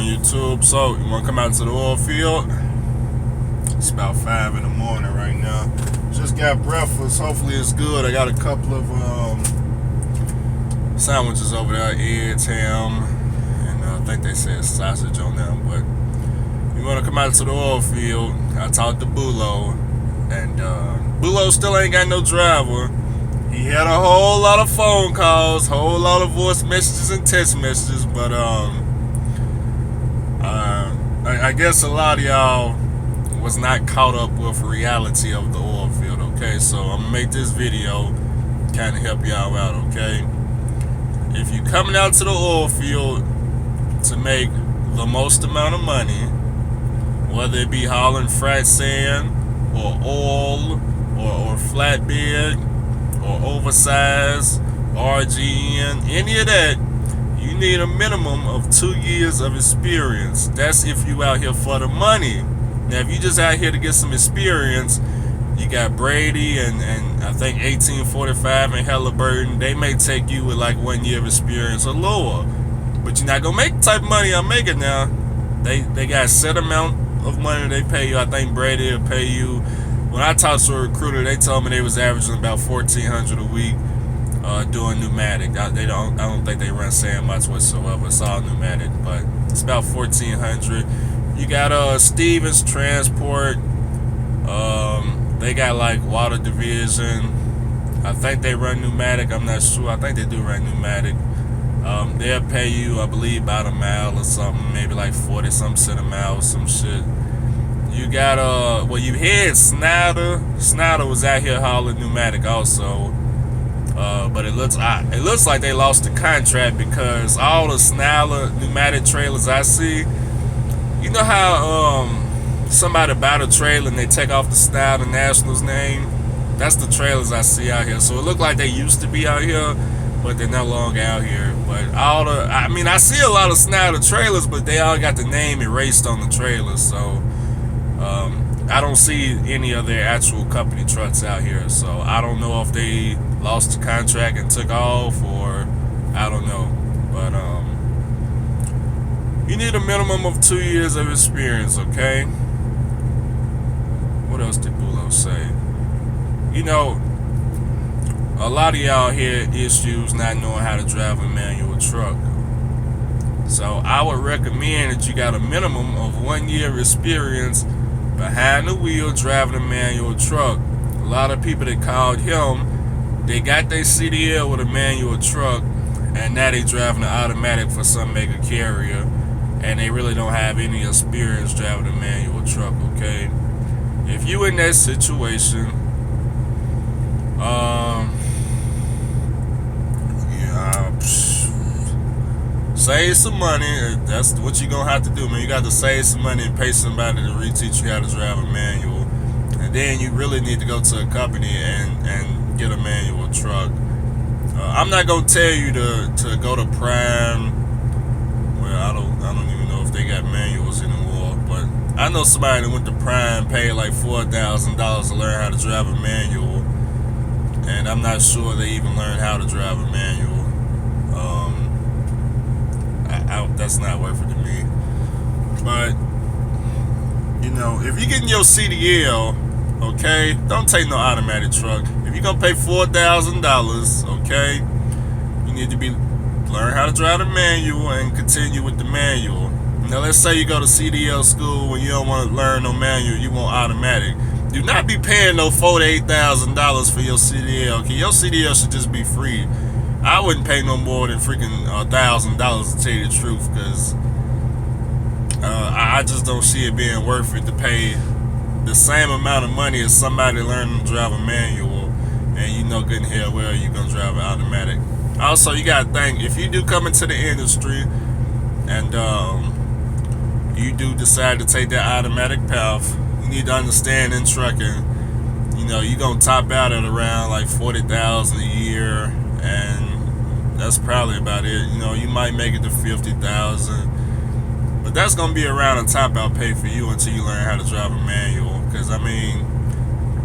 on YouTube? So, you want to come out to the oil field? It's about 5 in the morning right now. Just got breakfast. Hopefully it's good. I got a couple of sandwiches over there, eggs, ham, and I think they said sausage on them. But you want to come out to the oil field? I talked to Bulo, and Bulo still ain't got no driver. He had a whole lot of phone calls, whole lot of voice messages and text messages, but I guess a lot of y'all was not caught up with reality of the oil field. Okay, so I'm gonna make this video kind of help y'all out. Okay, if you coming out to the oil field to make the most amount of money, whether it be hauling frac sand or oil or flatbed or oversized RGN, any of that, you need a minimum of 2 years of experience. That's if you out here for the money. Now, if you just out here to get some experience, you got Brady and I think 1845 and Halliburton. They may take you with like 1 year of experience or lower, but you're not gonna make the type of money I'm making now. They got a set amount of money they pay you. I think Brady will pay you. When I talked to a recruiter, they told me they was averaging about $1,400 a week doing pneumatic. I don't think they run sand much whatsoever. It's all pneumatic, but it's about $1,400. You got Stevens Transport. They got like water division. I think they run pneumatic. I'm not sure. I think they do run pneumatic. They'll pay you, I believe, about a mile or something, maybe like 40-something cents a mile or some shit. You got you had Snyder. Snyder was out here hauling pneumatic also, but it looks like they lost the contract because all the Snyder pneumatic trailers I see, you know how somebody buy the trailer and they take off the Snyder Nationals name? That's the trailers I see out here. So it looked like they used to be out here, but they're no longer out here. But I see a lot of Snyder trailers, but they all got the name erased on the trailers. So I don't see any of their actual company trucks out here. So I don't know if they lost the contract and took off, or I don't know. But you need a minimum of 2 years of experience, okay? What else did Bulo say? You know, a lot of y'all hear issues not knowing how to drive a manual truck. So I would recommend that you got a minimum of 1 year experience behind the wheel driving a manual truck. A lot of people that called him, they got their CDL with a manual truck, and now they driving an automatic for some mega carrier, and they really don't have any experience driving a manual truck. Okay, if you in that situation, save some money. That's what you're gonna have to do, man. You got to save some money and pay somebody to reteach you how to drive a manual, and then you really need to go to a company and get a manual truck. I'm not gonna tell you to go to Prime. Well, I don't even know if they got manuals anymore, but I know somebody that went to Prime, paid like $4,000 to learn how to drive a manual, and I'm not sure they even learned how to drive a manual. That's not worth it to me. But you know, if you're getting your CDL, okay, don't take no automatic truck. If you're gonna pay $4,000, okay, you need to learn how to drive the manual and continue with the manual. Now, let's say you go to CDL school and you don't want to learn no manual, you want automatic. Do not be paying no $4,000 to $8,000 for your CDL. Okay, your CDL should just be free. I wouldn't pay no more than freaking $1,000 to tell you the truth, because I just don't see it being worth it to pay the same amount of money as somebody learning to drive a manual, and you know good and hell well you're gonna drive an automatic. Also, you gotta think, if you do come into the industry and you do decide to take that automatic path, you need to understand in trucking, you know, you're gonna top out at around like $40,000 a year, and that's probably about it. You know, you might make it to $50,000, but that's gonna be around a top out pay for you until you learn how to drive a manual. Because I mean,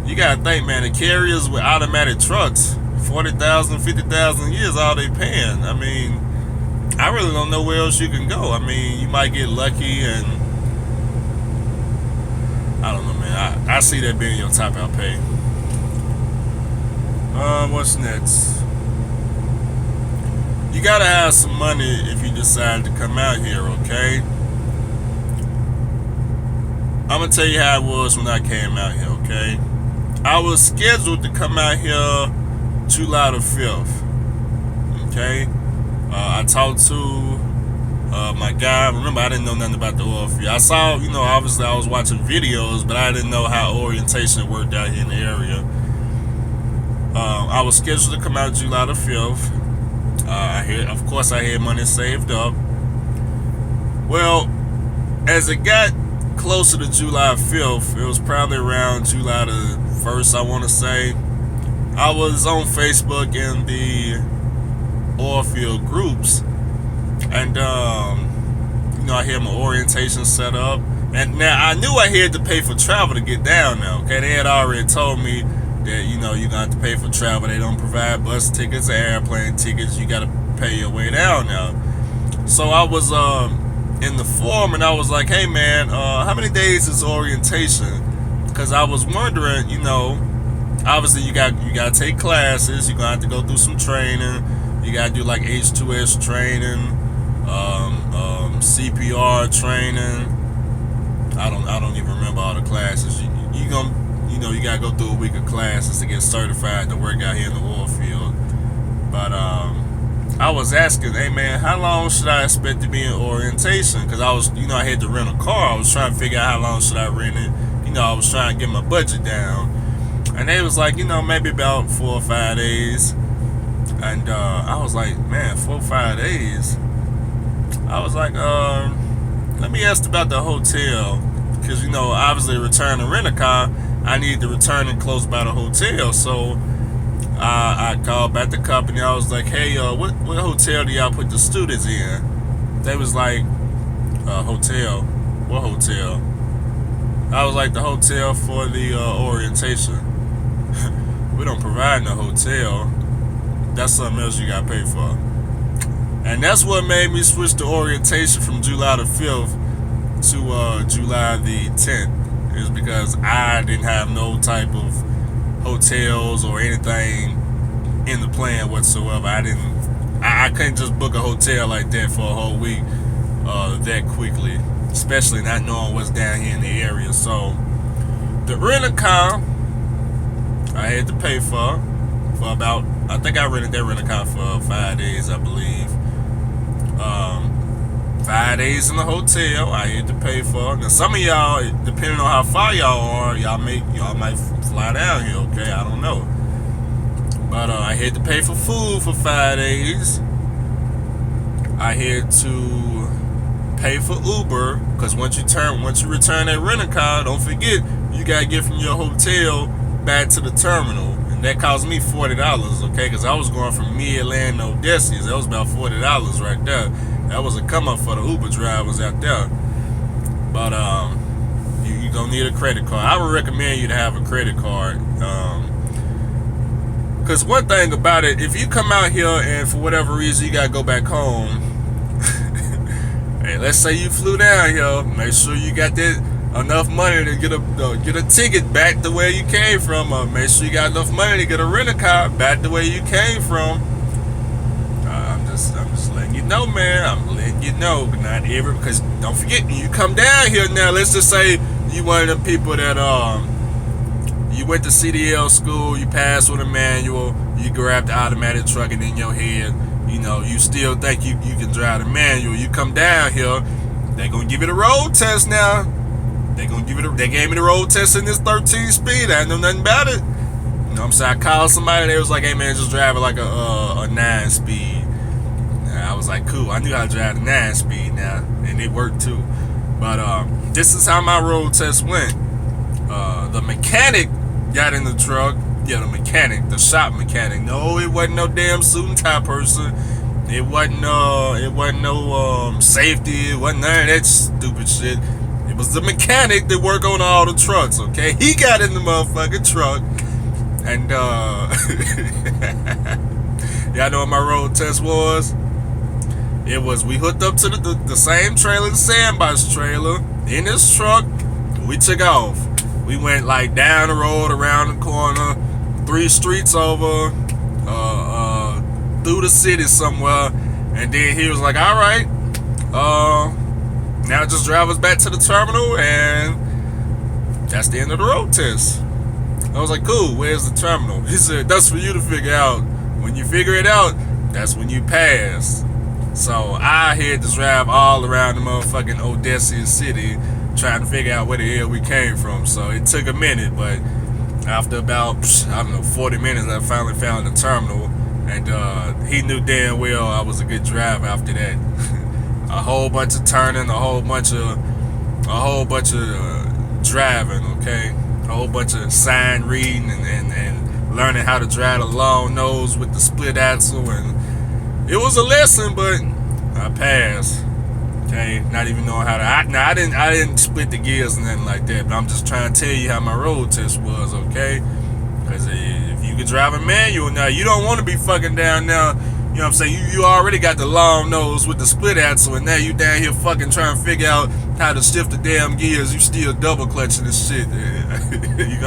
you gotta think, man, the carriers with automatic trucks, $40,000, $50,000 a year is all they paying. I mean, I really don't know where else you can go. I mean, you might get lucky, and I don't know, man. I see that being your top out pay. What's next? You gotta have some money if you decide to come out here, okay? I'm gonna tell you how it was when I came out here, okay? I was scheduled to come out here July the 5th, okay? I talked to my guy. Remember, I didn't know nothing about the oil field. I saw, obviously I was watching videos, but I didn't know how orientation worked out here in the area. I was scheduled to come out July the 5th. Of course, I had money saved up. Well, as it got closer to July 5th, it was probably around July the 1st, I want to say. I was on Facebook in the Oilfield groups, and I had my orientation set up. And now I knew I had to pay for travel to get down there. Okay, they had already told me that you're gonna have to pay for travel. They don't provide bus tickets or airplane tickets. You gotta pay your way down now. So I was in the form, and I was like, hey man, how many days is orientation? Because I was wondering, obviously you gotta take classes. You're gonna have to go through some training. You gotta do like H2S training, CPR training. I don't even remember all the classes. You gotta go through a week of classes to get certified to work out here in the oil field. But I was asking, hey man, how long should I expect to be in orientation? Because I was, I had to rent a car. I was trying to figure out how long should I rent it. I was trying to get my budget down. And they was like, maybe about 4 or 5 days. And I was like, man, 4 or 5 days. I was like, let me ask about the hotel. Because, obviously return to rent a car, I need to return it close by the hotel. So I called back the company. I was like, hey, what hotel do y'all put the students in? They was like, hotel. What hotel? I was like, the hotel for the orientation. We don't provide no hotel. That's something else you gotta pay for. And that's what made me switch to orientation from July the 5th to July the 10th. Is because I didn't have no type of hotels or anything in the plan whatsoever. I couldn't just book a hotel like that for a whole week that quickly, especially not knowing what's down here in the area. So the rent-a-car I had to pay for about, I think I rented that rent-a-car for 5 days, I believe. 5 days in the hotel I had to pay for. Now some of y'all, depending on how far y'all are, y'all might fly down here, okay? I don't know. But I had to pay for food for 5 days. I had to pay for Uber, because once you return that rent-a-car, don't forget you gotta get from your hotel back to the terminal, and that cost me $40, okay? Because I was going from Midland to Odessa. That was about $40 right there. That was a come up for the Uber drivers out there. But you don't need a credit card. I would recommend you to have a credit card. Because one thing about it, if you come out here and for whatever reason you gotta go back home, hey, let's say you flew down here, make sure you got that enough money to get a ticket back to where you came from, or make sure you got enough money to get a rent-a-car back to where you came from. I'm just letting you know, man. I'm letting you know, but not every, because don't forget, you come down here now. Let's just say you one of them people that you went to CDL school, you passed with a manual, you grabbed the automatic truck, and in your head, you still think you can drive the manual. You come down here, they gonna give you the road test now. They gave me the road test in this 13 speed. I know nothing about it. You know what I'm saying? I called somebody, and they was like, hey man, just drive it like a 9 speed. And I was like, cool. I knew how to drive the 9 speed now, and it worked too. But this is how my road test went. The mechanic got in the truck. Yeah, the mechanic, the shop mechanic. No, it wasn't no damn suit and tie person. It wasn't no safety. It wasn't none of that stupid shit. It was the mechanic that worked on all the trucks, okay? He got in the motherfucking truck, and y'all know what my road test was? It was, we hooked up to the same trailer, the sandbox trailer, in this truck. We took off. We went like down the road, around the corner, 3 streets over, through the city somewhere, and then he was like, "All right, now just drive us back to the terminal, and that's the end of the road test." I was like, "Cool, where's the terminal?" He said, "That's for you to figure out. When you figure it out, that's when you pass." So I had to drive all around the motherfucking Odessa city trying to figure out where the hell we came from. So it took a minute, but after about, I don't know, 40 minutes, I finally found the terminal. And he knew damn well I was a good driver after that. A whole bunch of turning, a whole bunch of driving, okay? A whole bunch of sign reading and learning how to drive the long nose with the split axle, and it was a lesson, but I passed. Okay, not even knowing how to. I didn't split the gears and nothing like that. But I'm just trying to tell you how my road test was, okay? Because if you can drive a manual now, you don't want to be fucking down now. You know what I'm saying? You already got the long nose with the split axle, and now you down here fucking trying to figure out how to shift the damn gears. You still double clutching this shit. you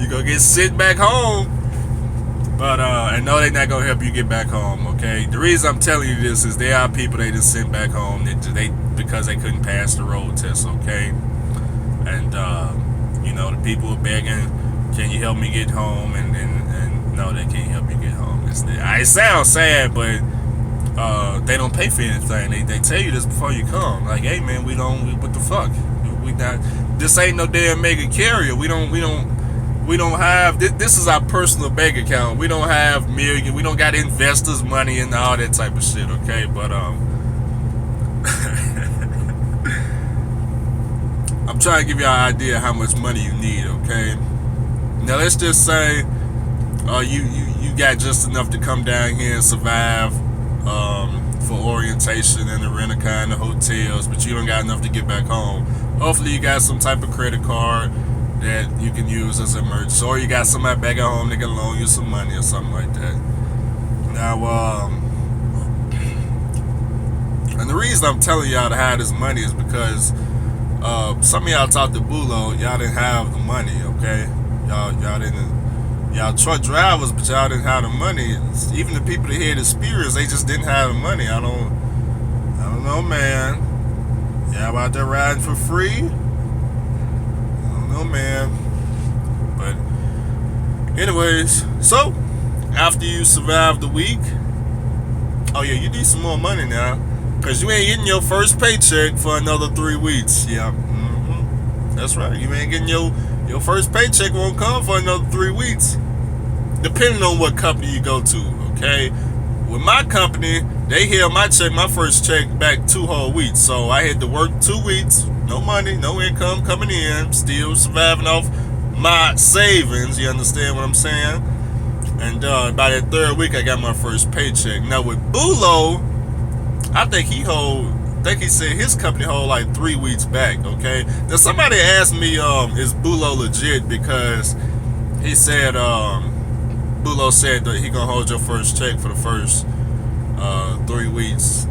gonna get sent back home. But and no, they're not gonna help you get back home. Okay. The reason I'm telling you this is there are people they just sent back home because they couldn't pass the road test. Okay. And the people are begging, "Can you help me get home?" And no, they can't help you get home. It sounds sad, but they don't pay for anything. They tell you this before you come. Like, "Hey man, what the fuck? We not. This ain't no damn mega carrier. We don't have, this is our personal bank account. We don't have million. We don't got investors' money and all that type of shit." Okay, but I'm trying to give you an idea how much money you need. Okay, now let's just say you got just enough to come down here and survive for orientation and the rent-a-car and the hotels, but you don't got enough to get back home. Hopefully you got some type of credit card that you can use as an emergency, or you got somebody back at home that can loan you some money or something like that. Now, and the reason I'm telling y'all to have this money is because some of y'all talked to Bulo, y'all didn't have the money, okay? Y'all truck drivers, but y'all didn't have the money. Even the people that had experience, they just didn't have the money. I don't know, man. Y'all out there riding for free? No, man. But anyways, so after you survive the week, oh yeah, you need some more money now, because you ain't getting your first paycheck for another 3 weeks. Yeah, that's right. You ain't getting your first paycheck won't come for another 3 weeks, depending on what company you go to. Okay, with my company, they held my first check back 2 whole weeks. So I had to work 2 weeks. No money, no income coming in, still surviving off my savings. You understand what I'm saying? And by that 3rd week, I got my first paycheck. Now with Bulo, I think he said his company hold like 3 weeks back. Okay. Now somebody asked me, is Bulo legit? Because he said, Bulo said that he gonna hold your first check for the first 3 weeks.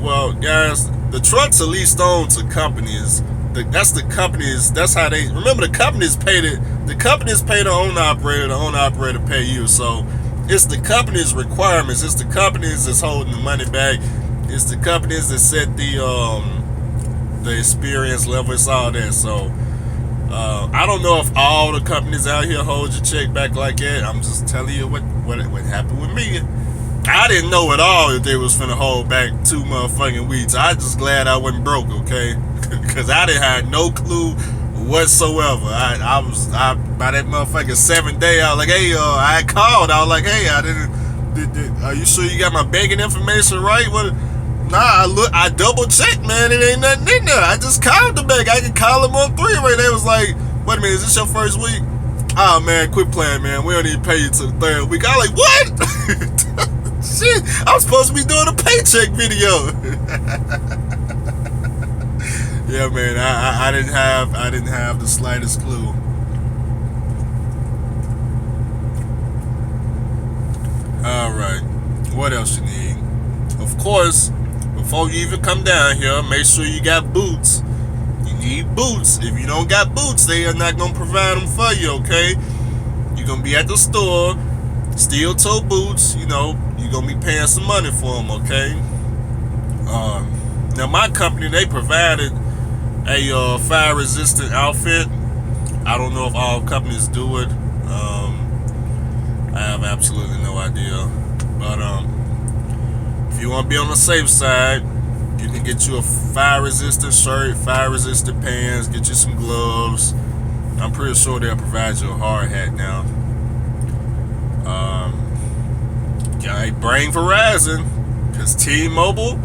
Well, guys, the trucks are leased on to companies. That's the companies. That's how they. Remember, the companies pay the companies pay the owner operator. The owner operator pay you. So it's the company's requirements. It's the companies that's holding the money back. It's the companies that set the experience level. It's all that. So I don't know if all the companies out here hold your check back like that. I'm just telling you what happened with me. I didn't know at all that they was finna hold back 2 motherfucking weeks. I just glad I wasn't broke, okay? Because I didn't have no clue whatsoever. I was by that motherfucking 7th day. I was like, hey, I called. I was like, hey, are you sure you got my banking information right? What? Nah, I double checked, man. It ain't nothing in there. I just called the bank. I can call them on 3-way. They was like, wait a minute, is this your first week? Oh man, quit playing, man. We don't even pay you till the 3rd week. I was like, what? Shit, I'm supposed to be doing a paycheck video. Yeah, man, I didn't have the slightest clue. All right, what else you need? Of of course, before you even come down here, make sure you got boots. You need boots. If you don't got boots, they are not going to provide them for you, okay? You're going to be at the store, steel toe boots, you're going to be paying some money for them, okay? Now, my company, they provided a fire-resistant outfit. I don't know if all companies do it. I have absolutely no idea. But if you want to be on the safe side, you can get you a fire-resistant shirt, fire-resistant pants, get you some gloves. I'm pretty sure they'll provide you a hard hat now. Bring Verizon, because T-Mobile,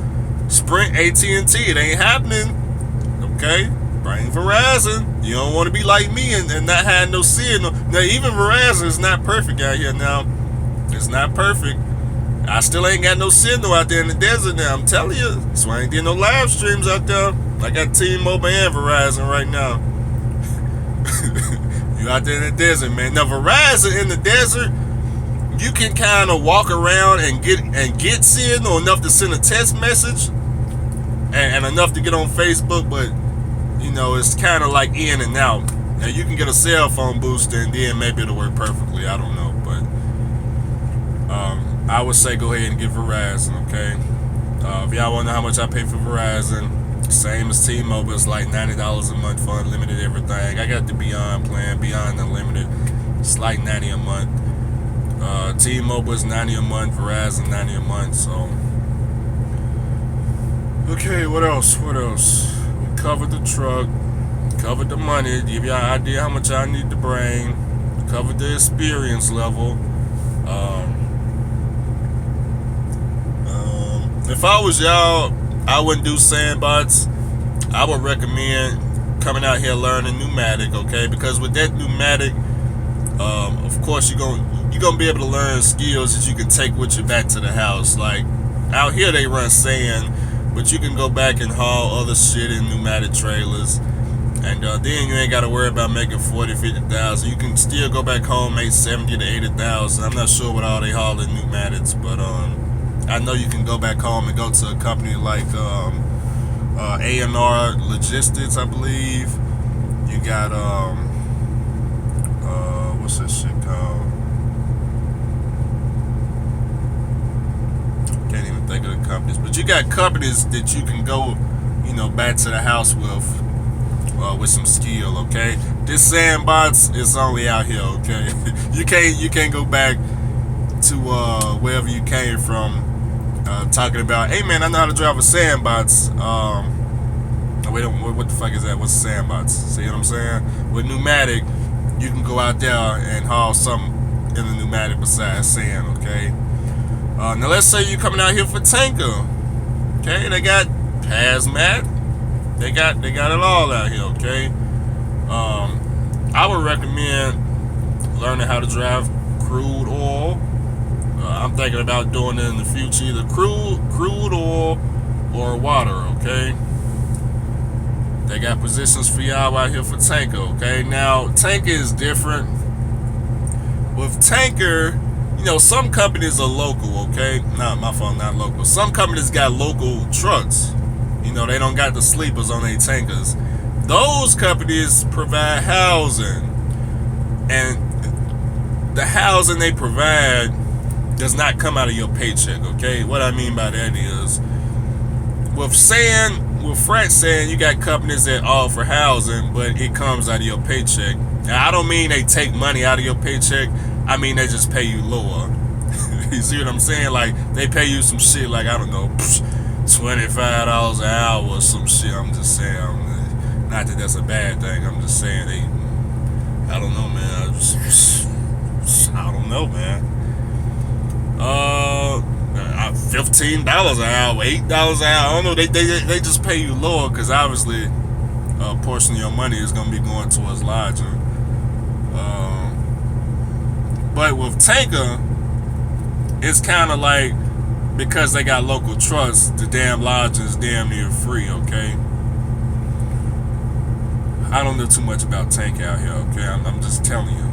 Sprint, AT&T, it ain't happening. Okay? Bring Verizon. You don't want to be like me and not have no signal. Now, even Verizon is not perfect out here now. It's not perfect. I still ain't got no signal out there in the desert now. I'm telling you. So I ain't getting no live streams out there. I got T-Mobile and Verizon right now. You out there in the desert, man. Now, Verizon in the desert, you can kind of walk around and get signal enough to send a text message and enough to get on Facebook, but it's kind of like in and out. Now you can get a cell phone booster and then maybe it'll work perfectly. I don't know, but I would say go ahead and get Verizon, okay? If y'all want to know how much I pay for Verizon, same as T-Mobile, it's like $90 a month for unlimited everything. I got the Beyond plan, Beyond Unlimited. It's like $90 a month. T-Mobile is $90 a month, Verizon $90 a month. So, okay, what else? We covered the truck, covered the money, give y'all an idea how much I need to bring, covered the experience level. If I was y'all, I wouldn't do sandbots. I would recommend coming out here learning pneumatic, okay? Because with that pneumatic, of course you're gonna be able to learn skills that you can take with you back to the house. Like out here they run sand, but you can go back and haul other shit in pneumatic trailers, and then you ain't got to worry about making 40,000-50,000. You can still go back home, make 70,000 to 80,000. I'm not sure what all they haul in pneumatics, but I know you can go back home and go to a company like A&R Logistics, I believe. You got what's that shit called? Can't even think of the companies, but you got companies that you can go, back to the house with some skill. Okay, this sandbots is only out here. Okay, you can't go back to wherever you came from. Talking about, hey man, I know how to drive a sandbots. Wait, what the fuck is that? What's sandbots? See what I'm saying? With pneumatic, you can go out there and haul something in the pneumatic besides sand. Okay. Now let's say you're coming out here for tanker. Okay, they got hazmat. They got it all out here. Okay. I would recommend learning how to drive crude oil. I'm thinking about doing it in the future, either crude oil or water, okay? They got positions for y'all out here for tanker, okay? Now, tanker is different. With tanker, some companies are local, okay? Not my fault, not local. Some companies got local trucks. They don't got the sleepers on their tankers. Those companies provide housing. And the housing they provide does not come out of your paycheck, okay? What I mean by that is, with frac sand, you got companies that offer housing, but it comes out of your paycheck. Now, I don't mean they take money out of your paycheck. I mean they just pay you lower. You see what I'm saying? Like, they pay you some shit like, I don't know, $25 an hour or some shit. I'm just saying, not that that's a bad thing. I'm just saying I don't know, man. I don't know, man. $15 an hour, $8 an hour. I don't know. They just pay you lower because obviously a portion of your money is gonna be going towards lodging. But with tanker, it's kind of like, because they got local trucks, the damn lodging is damn near free. Okay. I don't know too much about tanker out here. Okay, I'm just telling you.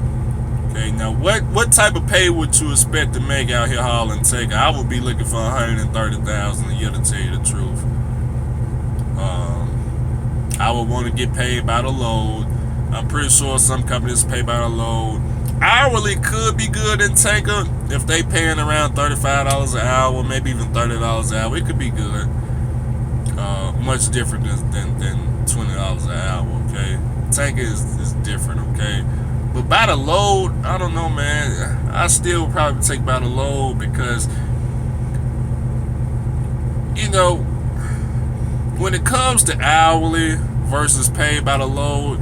Okay, now what type of pay would you expect to make out here hauling tanker? I would be looking for 130,000 a year, to tell you the truth. I would want to get paid by the load. I'm pretty sure some companies pay by the load. Hourly could be good in tanker if they paying around $35 an hour, maybe even $30 an hour. It could be good. Much different than $20 an hour. Okay, tanker is different. Okay, but by the load, I don't know, man. I still would probably take by the load because, you know, when it comes to hourly versus paid by the load,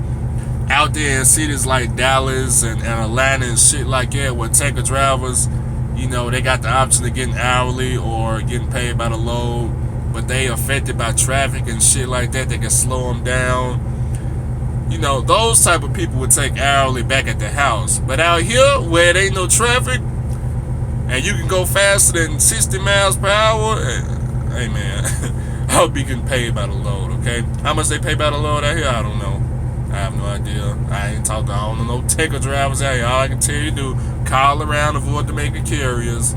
out there in cities like Dallas and Atlanta and shit like that, where tanker drivers, you know, they got the option of getting hourly or getting paid by the load, but they affected by traffic and shit like that. They can slow them down. You know, those type of people would take hourly back at the house. But out here, where there ain't no traffic, and you can go faster than 60 miles per hour, hey man, I would be getting paid by the load, okay? How much they pay by the load out here, I don't know. I have no idea. I ain't talked to, I don't know no tanker drivers out here. All I can tell you do, call around, avoid the mega carriers.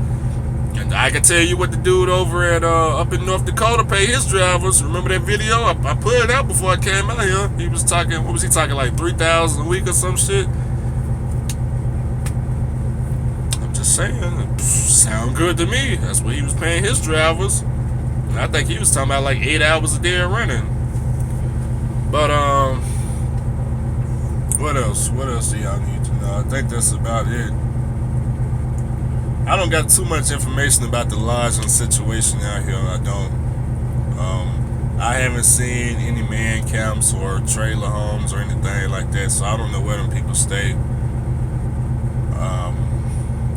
And I can tell you what the dude over at up in North Dakota pay his drivers. Remember that video? I put it out before I came out here. He was talking, what was he talking, like $3,000 a week or some shit? I'm just saying, sound good to me. That's what he was paying his drivers. And I think he was talking about like 8 hours a day of running. But what else? What else do y'all need to know? I think that's about it. I don't got too much information about the lodging situation out here. I don't. I haven't seen any man camps or trailer homes or anything like that, so I don't know where them people stay.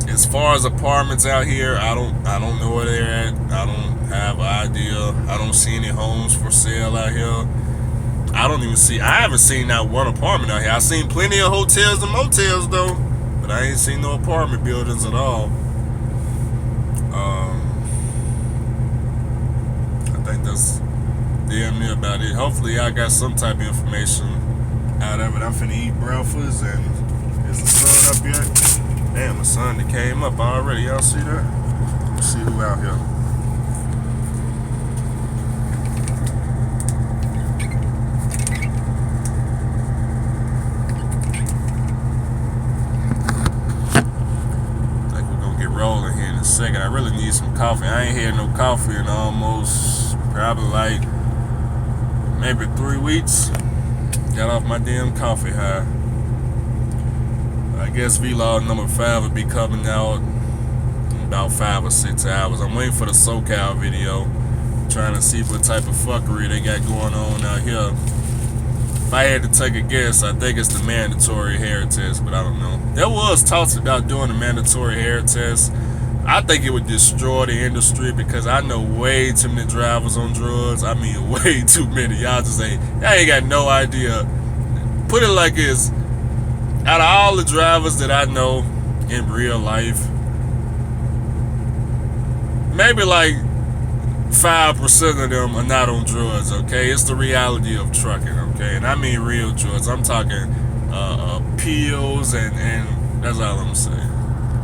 As far as apartments out here, I don't know where they're at. I don't have an idea. I don't see any homes for sale out here. I haven't seen not one apartment out here. I've seen plenty of hotels and motels though, but I ain't seen no apartment buildings at all. I think that's damn near about it. Hopefully I got some type of information out of it. I'm finna eat breakfast, and is the sun up yet? Damn, the sun that came up already. Y'all see that? Let's see who out here. Rolling here in a second. I really need some coffee. I ain't had no coffee in almost probably like maybe 3 weeks. Got off my damn coffee high. I guess vlog number 5 will be coming out in about 5 or 6 hours. I'm waiting for the SoCal video, trying to see what type of fuckery they got going on out here. If I had to take a guess, I think it's the mandatory hair test, but I don't know. There was talks about doing the mandatory hair test. I think it would destroy the industry because I know way too many drivers on drugs. I mean, way too many. Y'all ain't got no idea. Put it like this. Out of all the drivers that I know in real life, maybe like 5% of them are not on drugs, okay? It's the reality of trucking, okay? And I mean real drugs. I'm talking pills and that's all I'm saying.